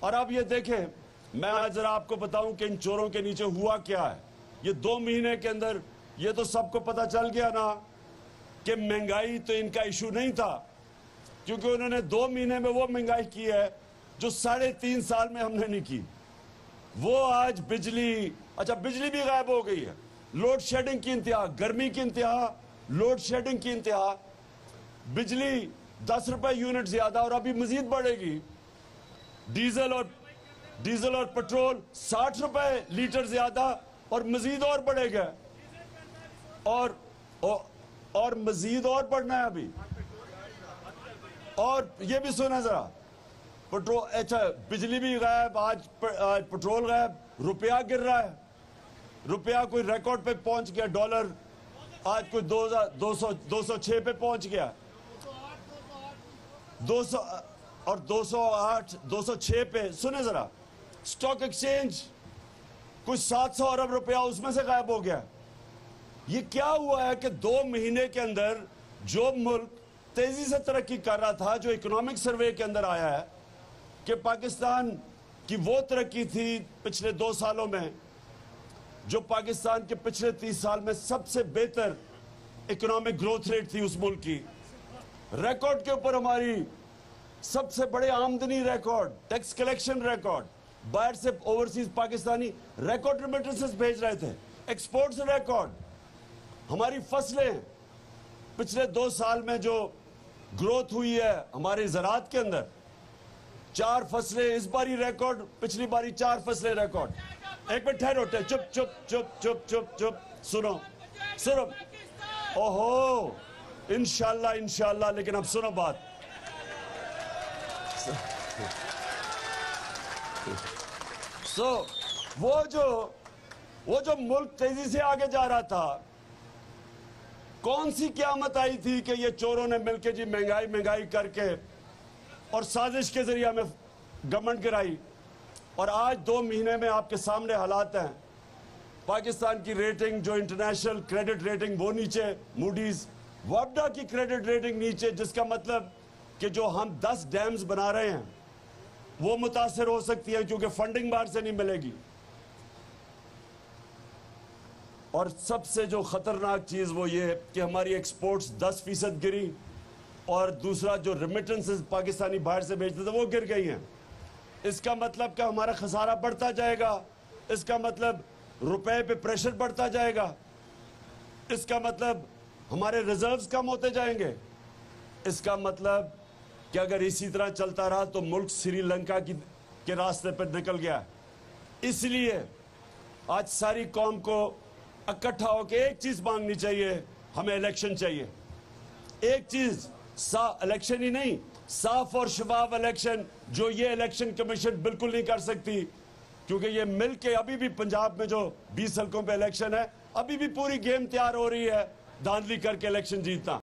और अब ये देखें, मैं आज जरा आपको बताऊं कि इन चोरों के नीचे हुआ क्या है। ये 2 महीने के अंदर ये तो सबको पता चल गया ना कि महंगाई तो इनका इशू नहीं था, क्योंकि उन्होंने 2 महीने में वो महंगाई की है जो 3.5 साल में हमने नहीं की। वो आज बिजली, अच्छा बिजली भी गायब हो गई है, लोड शेडिंग की इंतहा, गर्मी की इंतहा, लोड शेडिंग की इंतहा, बिजली 10 रुपए यूनिट ज्यादा और अभी मजीद बढ़ेगी। डीजल और पेट्रोल 60 रुपए लीटर ज्यादा और मजीद और बढ़ेगा, और मजीद और बढ़ना है अभी। और ये भी सुना जरा, पेट्रोल, अच्छा बिजली भी गायब, आज पेट्रोल गायब, रुपया गिर रहा है, रुपया कोई रिकॉर्ड पे पहुंच गया, डॉलर आज कोई 206 पे पहुंच गया, 200 और 208 206 पे। सुने जरा, स्टॉक एक्सचेंज कुछ 700 अरब रुपया उसमें से गायब हो गया। ये क्या हुआ है कि 2 महीने के अंदर जो मुल्क तेजी से तरक्की कर रहा था, जो इकोनॉमिक सर्वे के अंदर आया है कि पाकिस्तान की वो तरक्की थी पिछले 2 सालों में जो पाकिस्तान के पिछले 30 साल में सबसे बेहतर इकोनॉमिक ग्रोथ रेट थी उस मुल्क की, रिकॉर्ड के ऊपर हमारी सबसे बड़े आमदनी रिकॉर्ड, टैक्स कलेक्शन रिकॉर्ड, बाहर से ओवरसीज पाकिस्तानी रिकॉर्ड रेमिटेंसेस भेज रहे थे, एक्सपोर्ट्स रिकॉर्ड, हमारी फसलें पिछले 2 साल में जो ग्रोथ हुई है हमारे ज़राअत के अंदर, 4 फसलें इस बारी रिकॉर्ड, पिछली बारी 4 फसलें रिकॉर्ड। एक मिनट ठहरो, चुप चुप चुप चुप चुप चुप, सुनो सुनो, ओहो इंशाल्लाह इंशाल्लाह, लेकिन अब सुनो बात। वो जो मुल्क तेजी से आगे जा रहा था, कौन सी क़यामत आई थी कि ये चोरों ने मिलकर जी महंगाई करके और साजिश के जरिए हमें गवर्नमेंट गिराई। और आज 2 महीने में आपके सामने हालात हैं, पाकिस्तान की रेटिंग, जो इंटरनेशनल क्रेडिट रेटिंग वो नीचे, मूडीज, वापडा की क्रेडिट रेटिंग नीचे, जिसका मतलब कि जो हम 10 डैम्स बना रहे हैं वो मुतासर हो सकती है क्योंकि फंडिंग बाहर से नहीं मिलेगी। और सबसे जो खतरनाक चीज वो ये कि हमारी एक्सपोर्ट्स 10% गिरी, और दूसरा जो रेमिटेंसेस पाकिस्तानी बाहर से भेजते थे वो गिर गई हैं। इसका मतलब कि हमारा खसारा बढ़ता जाएगा, इसका मतलब रुपए पे प्रेशर बढ़ता जाएगा, इसका मतलब हमारे रिजर्व्स कम होते जाएंगे, इसका मतलब कि अगर इसी तरह चलता रहा तो मुल्क श्रीलंका के रास्ते पर निकल गया। इसलिए आज सारी कौम को इकट्ठा होकर एक चीज मांगनी चाहिए, हमें इलेक्शन चाहिए। एक चीज, इलेक्शन ही नहीं, साफ और शफाफ इलेक्शन, जो ये इलेक्शन कमीशन बिल्कुल नहीं कर सकती, क्योंकि ये मिल के अभी भी पंजाब में जो 20 हल्कों पे इलेक्शन है, अभी भी पूरी गेम तैयार हो रही है धांधली करके इलेक्शन जीतना।